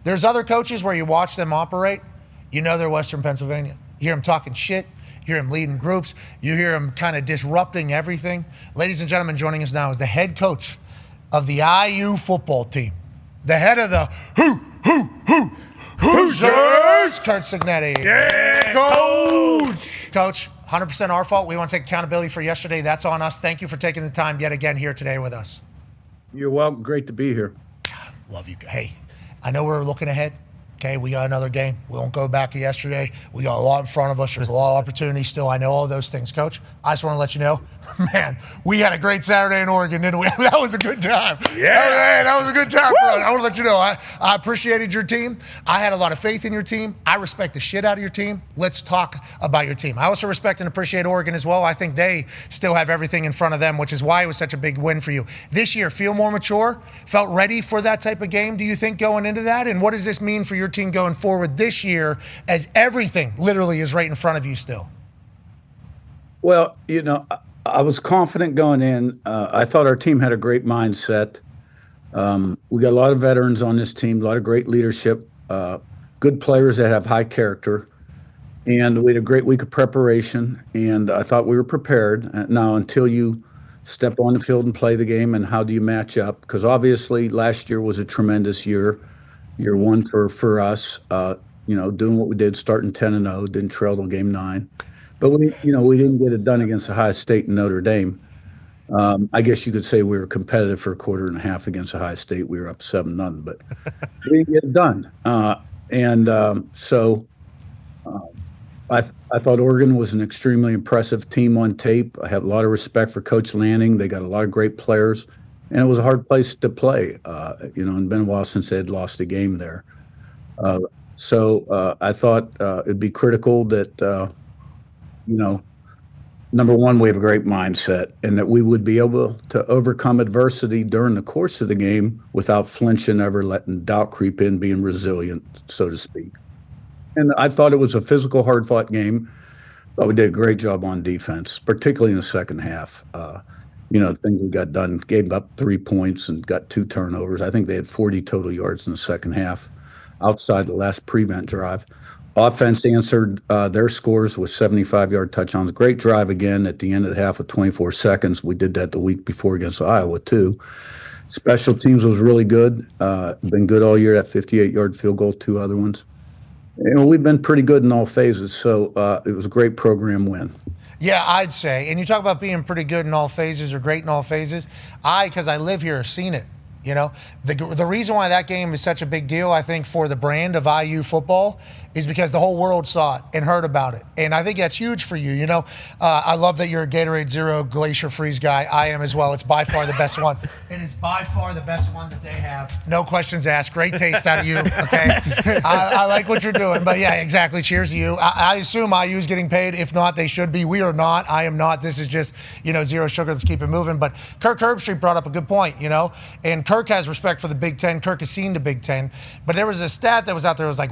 There's other coaches where you watch them operate, you know they're Western Pennsylvania. You hear them talking shit. You hear him leading groups. You hear him kind of disrupting everything. Ladies and gentlemen, joining us now is the head coach of the IU football team. The head of the Hoosiers, Curt Cignetti. Yeah, coach. Coach, 100% our fault. We want to take accountability for yesterday. That's on us. Thank you for taking the time yet again here today with us. You're welcome. Great to be here. God, love you. Hey, I know we're looking ahead. Okay, we got another game. We won't go back to yesterday. We got a lot in front of us. There's a lot of opportunity still. I know all those things, Coach. I just want to let you know, man, we had a great Saturday in Oregon, didn't we? That was a good time. Yeah. That was a good time for us. I want to let you know, I appreciated your team. I had a lot of faith in your team. I respect the shit out of your team. Let's talk about your team. I also respect and appreciate Oregon as well. I think they still have everything in front of them, which is why it was such a big win for you. This year, feel more mature, felt ready for that type of game, do you think, going into that? And what does this mean for your team going forward this year as everything literally is right in front of you still? Well, I was confident going in. I thought our team had a great mindset. We got a lot of veterans on this team, a lot of great leadership, good players that have high character. And we had a great week of preparation, and I thought we were prepared. Now, until you step on the field and play the game, and how do you match up? Because obviously last year was a tremendous year one for us, doing what we did, starting 10-0, didn't trail till game 9. But we didn't get it done against Ohio State and Notre Dame. I guess you could say we were competitive for a quarter and a half against Ohio State. We were up 7-0, but we didn't get it done. So I thought Oregon was an extremely impressive team on tape. I have a lot of respect for Coach Lanning. They got a lot of great players, and it was a hard place to play. And it's been a while since they had lost a game there. So I thought it'd be critical that, number one, we have a great mindset, and that we would be able to overcome adversity during the course of the game without flinching, ever letting doubt creep in, being resilient, so to speak. And I thought it was a physical, hard-fought game, but we did a great job on defense, particularly in the second half. The things we got done, gave up 3 points and got 2 turnovers. I think they had 40 total yards in the second half outside the last prevent drive. Offense answered their scores with 75-yard touchdowns. Great drive again at the end of the half with 24 seconds. We did that the week before against Iowa, too. Special teams was really good. Been good all year, that 58-yard field goal, 2 other ones. We've been pretty good in all phases, so it was a great program win. Yeah, I'd say. And you talk about being pretty good in all phases or great in all phases. Because I live here, seen it. The reason why that game is such a big deal, I think, for the brand of IU football is because the whole world saw it and heard about it. And I think that's huge for you. I love that you're a Gatorade Zero Glacier Freeze guy. I am as well. It's by far the best one. It is by far the best one that they have. No questions asked. Great taste out of you, okay? I like what you're doing. But, yeah, exactly. Cheers to you. I assume IU's getting paid. If not, they should be. We are not. I am not. This is just, zero sugar. Let's keep it moving. But Kirk Herbstreit brought up a good point, and Kirk has respect for the Big Ten. Kirk has seen the Big Ten. But there was a stat that was out there. It was like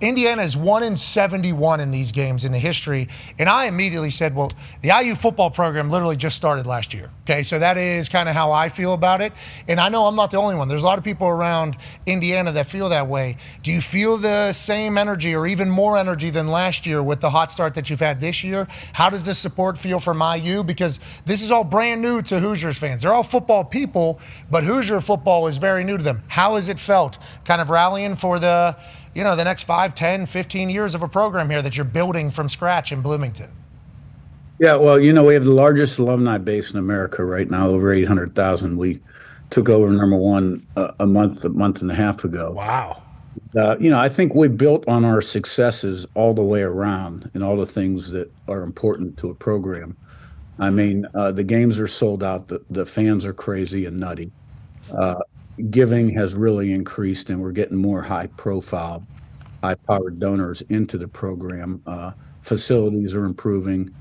Indiana is 1-71 in these games in the history. And I immediately said, well, the IU football program literally just started last year. Okay, so that is kind of how I feel about it. And I know I'm not the only one. There's a lot of people around Indiana that feel that way. Do you feel the same energy or even more energy than last year with the hot start that you've had this year? How does this support feel from IU? Because this is all brand new to Hoosiers fans. They're all football people, but Hoosier football is very new to them. How has it felt kind of rallying for the next 5, 10, 15 years of a program here that you're building from scratch in Bloomington? Yeah, well, we have the largest alumni base in America right now, over 800,000. We took over number one a month and a half ago. Wow. I think we built on our successes all the way around and all the things that are important to a program. I mean, the games are sold out. The fans are crazy and nutty. Giving has really increased, and we're getting more high-profile, high-powered donors into the program. Facilities are improving.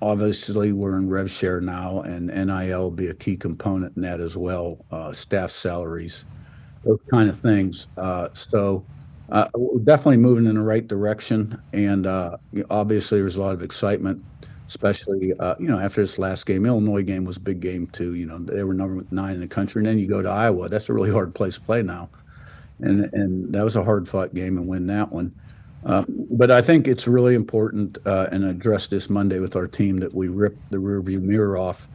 Obviously we're in rev share now, and NIL will be a key component in that as well. Staff salaries, those kind of things. So we're definitely moving in the right direction. And obviously there's a lot of excitement, especially, after this last game. Illinois game was a big game too. They were number 9 in the country. And then you go to Iowa. That's a really hard place to play now. and that was a hard-fought game and win that one. But I think it's really important, and I addressed this Monday with our team, that we rip the rearview mirror off.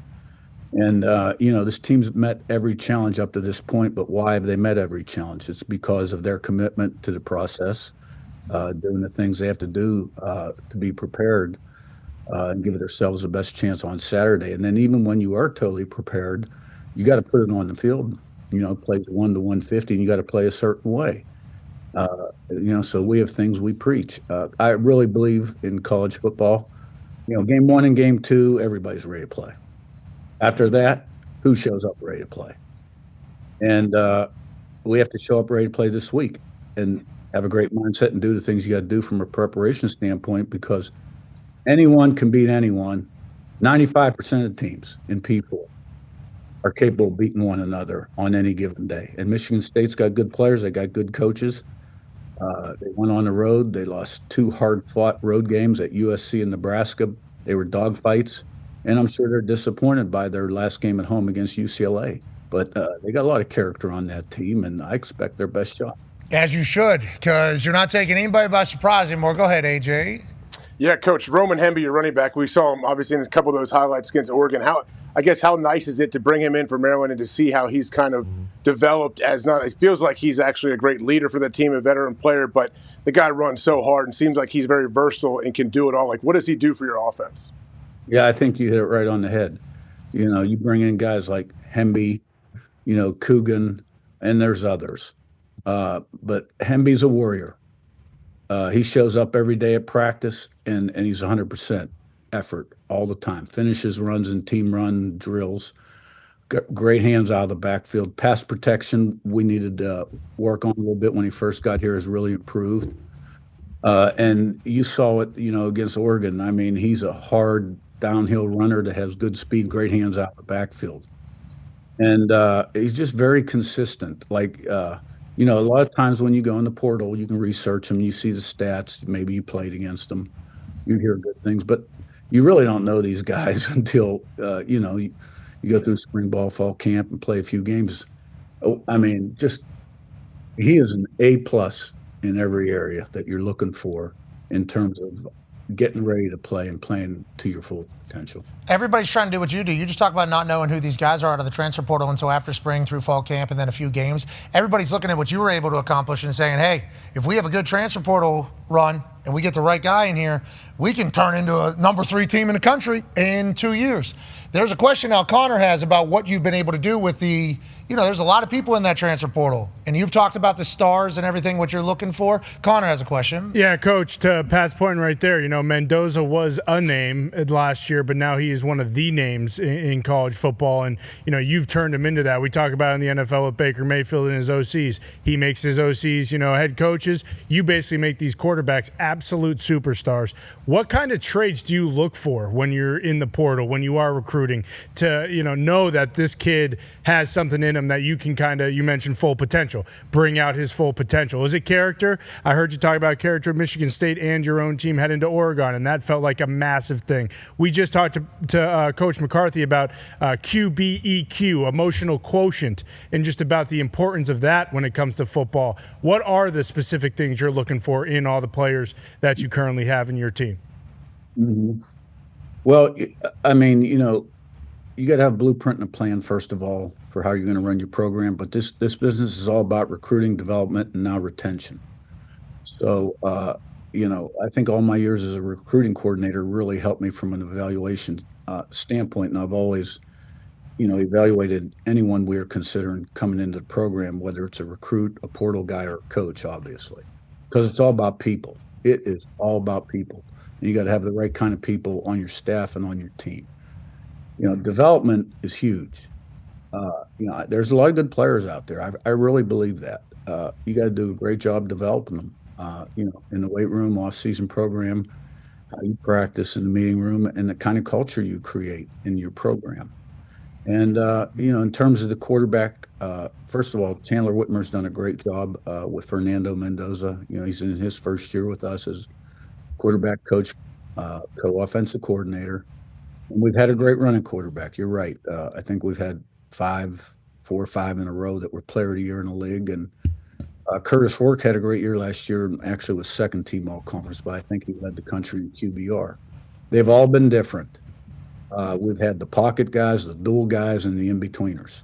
And, this team's met every challenge up to this point, but why have they met every challenge? It's because of their commitment to the process, doing the things they have to do to be prepared and give themselves the best chance on Saturday. And then even when you are totally prepared, you got to put it on the field. Plays 1 to 150, and you got to play a certain way. So we have things we preach. I really believe in college football. Game 1 and game 2, everybody's ready to play. After that, who shows up ready to play? And we have to show up ready to play this week and have a great mindset and do the things you got to do from a preparation standpoint, because anyone can beat anyone. 95% of teams in P4 are capable of beating one another on any given day. And Michigan State's got good players. They got good coaches. They went on the road. They lost 2 hard-fought road games at USC and Nebraska. They were dogfights. And I'm sure they're disappointed by their last game at home against UCLA. But they got a lot of character on that team, and I expect their best shot. As you should, because you're not taking anybody by surprise anymore. Go ahead, AJ. Yeah, Coach, Roman Hemby, your running back, we saw him obviously in a couple of those highlights against Oregon. How nice is it to bring him in for Maryland and to see how he's kind of developed it feels like he's actually a great leader for the team, a veteran player, but the guy runs so hard and seems like he's very versatile and can do it all. Like, what does he do for your offense? Yeah, I think you hit it right on the head. You bring in guys like Hemby, Coogan, and there's others. But Hemby's a warrior. He shows up every day at practice, and he's 100% effort all the time. Finishes runs and team run drills. Great hands out of the backfield. Pass protection, we needed to work on a little bit when he first got here, has really improved. And you saw it, against Oregon. I mean, he's a hard downhill runner that has good speed, great hands out of the backfield. And he's just very consistent. Like, a lot of times when you go in the portal, you can research him, you see the stats, maybe you played against them, you hear good things, but you really don't know these guys until, you go through spring ball, fall camp, and play a few games. He is an A+ in every area that you're looking for in terms of getting ready to play and playing to your full potential. Everybody's trying to do what you do. You just talk about not knowing who these guys are out of the transfer portal until after spring through fall camp and then a few games. Everybody's looking at what you were able to accomplish and saying, hey, if we have a good transfer portal run and we get the right guy in here, we can turn into a number 3 team in the country in 2 years. There's a question now Connor has about what you've been able to do with there's a lot of people in that transfer portal, and you've talked about the stars and everything, what you're looking for. Connor has a question. Yeah, Coach, to Pat's point right there, Mendoza was a name last year, but now he is one of the names in college football, and, you've turned him into that. We talk about it in the NFL with Baker Mayfield and his OCs. He makes his OCs, head coaches. You basically make these quarterbacks absolute superstars. What kind of traits do you look for when you're in the portal, when you are recruiting, to, know that this kid has something in him that you can you mentioned full potential, bring out his full potential? Is it character? I heard you talk about character at Michigan State and your own team heading to Oregon, and that felt like a massive thing. We just talked to Coach McCarthy about QBEQ, emotional quotient, and just about the importance of that when it comes to football. What are the specific things you're looking for in all the players that you currently have in your team? Mm-hmm. Well, you got to have a blueprint and a plan, first of all, for how you're going to run your program. But this business is all about recruiting, development, and now retention. So, I think all my years as a recruiting coordinator really helped me from an evaluation standpoint. And I've always, evaluated anyone we are considering coming into the program, whether it's a recruit, a portal guy, or a coach, obviously, because it's all about people. It is all about people. And you got to have the right kind of people on your staff and on your team. Development is huge. There's a lot of good players out there. I really believe that. You got to do a great job developing them, in the weight room, off-season program, how you practice in the meeting room, and the kind of culture you create in your program. And, in terms of the quarterback, first of all, Chandler Whitmer's done a great job with Fernando Mendoza. He's in his first year with us as quarterback coach, co-offensive coordinator. And we've had a great running quarterback. You're right. I think we've had 4 or 5 in a row that were player of the year in the league. And, Curtis Work had a great year last year and actually was second team all conference, but I think he led the country in QBR. They've all been different. We've had the pocket guys, the dual guys, and the in-betweeners.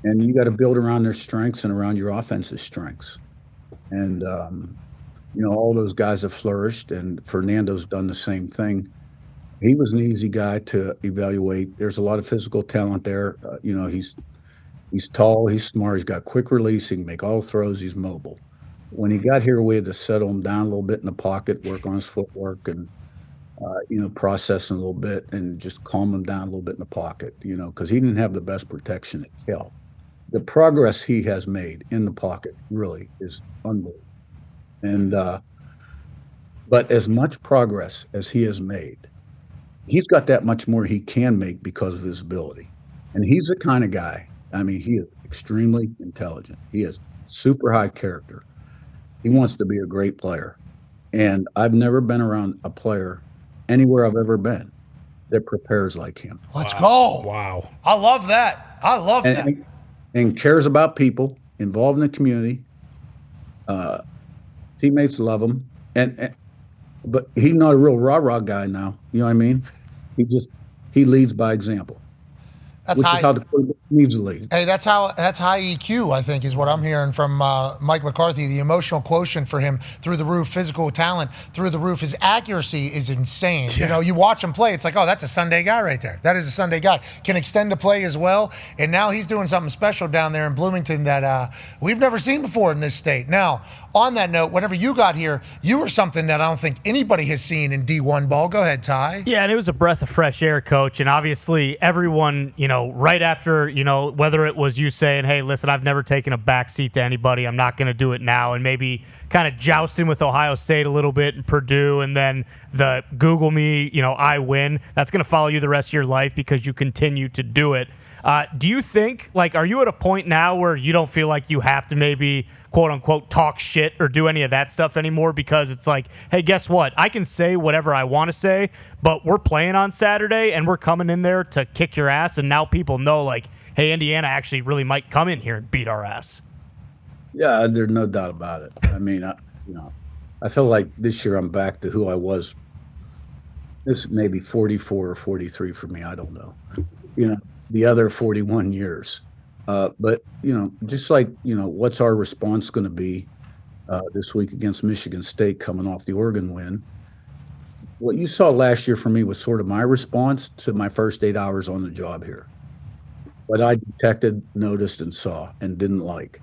And you got to build around their strengths and around your offensive strengths. And, all those guys have flourished, and Fernando's done the same thing. He was an easy guy to evaluate. There's a lot of physical talent there. He's tall, he's smart, he's got quick release, he can make all throws, he's mobile. When he got here, we had to settle him down a little bit in the pocket, work on his footwork, and process him a little bit and just calm him down a little bit in the pocket, because he didn't have the best protection at Cal. The progress he has made in the pocket really is unbelievable. And but as much progress as he has made, he's got that much more he can make because of his ability. And he's the kind of guy, he is extremely intelligent. He has super high character. He wants to be a great player. And I've never been around a player anywhere I've ever been that prepares like him. Let's go. Wow. I love that. I love that. And cares about people, involved in the community. Teammates love him. But he's not a real rah-rah guy now. You know what I mean? He leads by example. That's high. How the quarterback needs to lead. Hey, that's high EQ, I think, is what I'm hearing from Mike McCarthy. The emotional quotient for him through the roof, physical talent through the roof. His accuracy is insane. Yeah. You watch him play, it's like, oh, that's a Sunday guy right there. That is a Sunday guy. Can extend the play as well. And now he's doing something special down there in Bloomington that we've never seen before in this state. Now, on that note, whenever you got here, you were something that I don't think anybody has seen in D1 ball. Go ahead, Ty. Yeah, and it was a breath of fresh air, Coach. And obviously, everyone, right after, whether it was you saying, hey, listen, I've never taken a back seat to anybody, I'm not going to do it now, and maybe kind of jousting with Ohio State a little bit and Purdue, and then the Google me, I win, that's going to follow you the rest of your life because you continue to do it. Do you think, are you at a point now where you don't feel like you have to maybe, quote unquote, talk shit or do any of that stuff anymore because it's like, hey, guess what? I can say whatever I want to say, but we're playing on Saturday and we're coming in there to kick your ass, and now people know, hey, Indiana actually really might come in here and beat our ass. Yeah, there's no doubt about it. I feel like this year I'm back to who I was. This may be 44 or 43 for me. I don't know. The other 41 years. But, just what's our response going to be this week against Michigan State coming off the Oregon win? What you saw last year for me was sort of my response to my first 8 hours on the job here. What I detected, noticed, and saw and didn't like.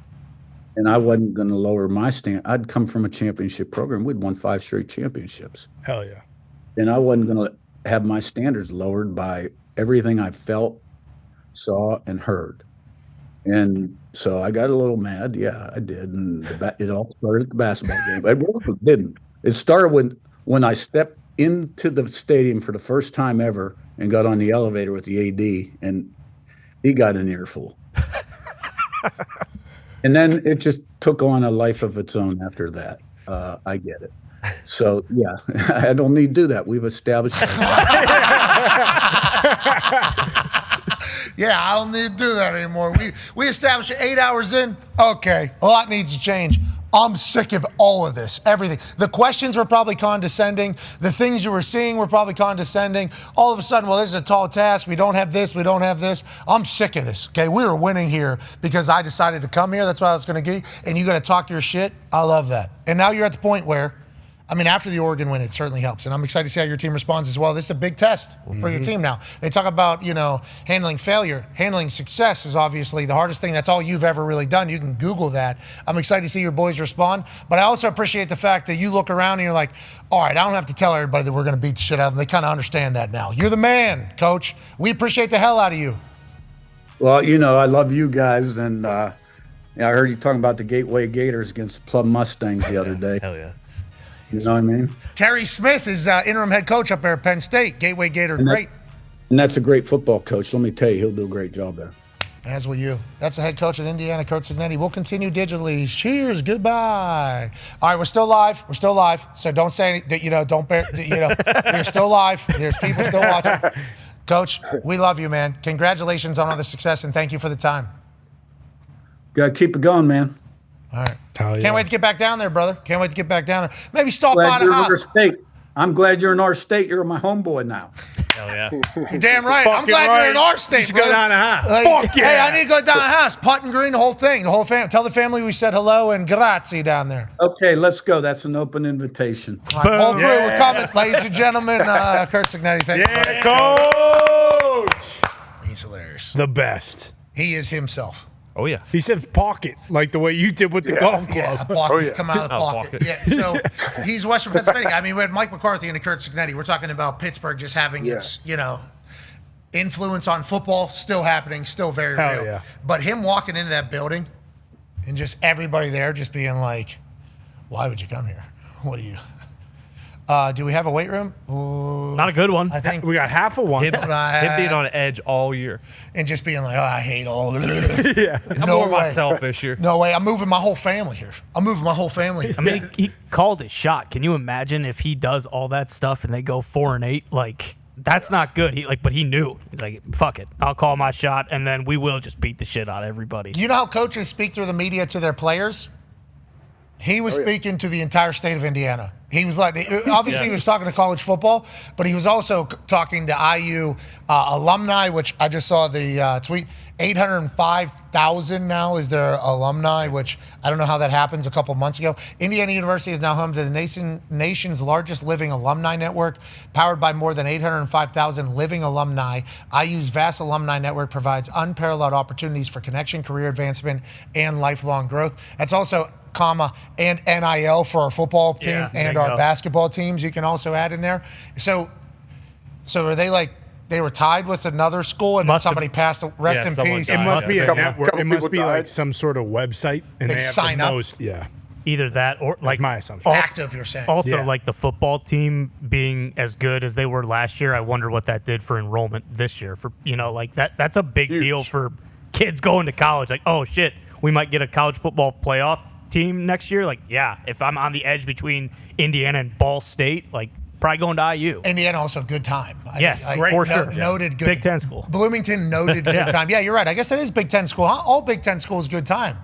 And I wasn't going to lower my stand. I'd come from a championship program. We'd won 5 straight championships. Hell yeah. And I wasn't going to have my standards lowered by everything I felt, saw, and heard. And so I got a little mad. Yeah, I did. And it all started at the basketball game. It really didn't. It started when I stepped into the stadium for the first time ever and got on the elevator with the AD, and he got an earful. And then it just took on a life of its own after that. I get it. So, yeah, I don't need to do that. We've established Yeah, I don't need to do that anymore. We established it 8 hours in. Okay, a lot needs to change. I'm sick of all of this, everything. The questions were probably condescending. The things you were seeing were probably condescending. All of a sudden, well, this is a tall task. We don't have this. We don't have this. I'm sick of this, okay? We were winning here because I decided to come here. That's what I was going to get. And you got to talk your shit. I love that. And now you're at the point where, after the Oregon win, it certainly helps. And I'm excited to see how your team responds as well. This is a big test for your team now. They talk about, handling failure. Handling success is obviously the hardest thing. That's all you've ever really done. You can Google that. I'm excited to see your boys respond. But I also appreciate the fact that you look around and you're like, all right, I don't have to tell everybody that we're going to beat the shit out of them. They kind of understand that now. You're the man, Coach. We appreciate the hell out of you. Well, I love you guys. And I heard you talking about the Gateway Gators against Plum Mustangs the other day. Hell yeah. You know what I mean? Terry Smith is interim head coach up there at Penn State. Gateway Gator, great. And that's a great football coach. Let me tell you, he'll do a great job there. As will you. That's the head coach at Indiana, Curt Cignetti. We'll continue digitally. Cheers. Goodbye. All right, we're still live. We're still live. So don't say anything. Don't bear. We're still live. There's people still watching. Coach, we love you, man. Congratulations on all the success, and thank you for the time. Got to keep it going, man. All right. Hell yeah. Can't wait to get back down there, brother. Can't wait to get back down there. Maybe stop by Glad the you're in our house. state. I'm glad you're in our state. You're my homeboy now. Hell yeah. You're damn right. I'm Fucking glad you're in right. our state, You should go brother. down the house. Like, Fuck yeah. Hey, I need to go down the house. Putting green, the whole thing. The whole family. Tell the family we said hello and grazie down there. Okay, let's go. That's an open invitation. All right, whole Boom. crew, we're Yeah. coming. Ladies and gentlemen, Curt Cignetti, thank you. Yeah, coach. He's hilarious. The best. He is himself. Oh yeah. He said pocket, like the way you did with the golf Yeah, club. a pocket. Oh, yeah. Come out of the Oh, pocket. pocket. Yeah, so he's Western Pennsylvania. I mean, we had Mike McCarthy and Curt Cignetti. We're talking about Pittsburgh just having its, influence on football still happening, still very Hell real. yeah. But him walking into that building and just everybody there just being like, why would you come here? What do you... do we have a weight room? Ooh, Not a good one. I think... We got half of one. Him being on edge all year. And just being like, oh, I hate all of Yeah. I'm No more way. myself this year. No way. I'm moving my whole family here. I'm moving my whole family. I mean, he called his shot. Can you imagine if he does all that stuff and they go 4-8? Like, that's not good. But he knew. He's like, fuck it. I'll call my shot, and then we will just beat the shit out of everybody. You know how coaches speak through the media to their players? He was speaking to the entire state of Indiana. He was like, obviously he was talking to college football, but he was also talking to IU alumni, which I just saw the tweet. 805,000 now is their alumni, which I don't know how that happens a couple months ago. Indiana University is now home to the nation's largest living alumni network, powered by more than 805,000 living alumni. IU's vast alumni network provides unparalleled opportunities for connection, career advancement, and lifelong growth. That's also and NIL for our football team and our basketball teams. You can also add in there. So are they like they were tied with another school and then somebody passed? Rest in someone peace. died. It must be a Couple- network. couple It must people be like died. some sort of website, and They they have sign the up. most. Yeah, Either that or like my assumption. Active, you're saying. Also, Yeah. like the football team being as good as they were last year, I wonder what that did for enrollment this year. For like that's a big deal for kids going to college. Like, oh shit, we might get a college football playoff team next year. Like, yeah, if I'm on the edge between Indiana and Ball State, like probably going to IU. Indiana also good time. Yes, for sure. Noted good. Big Ten school. Bloomington noted good time. Yeah, you're right. I guess that is Big Ten school. Huh? All Big Ten schools good time.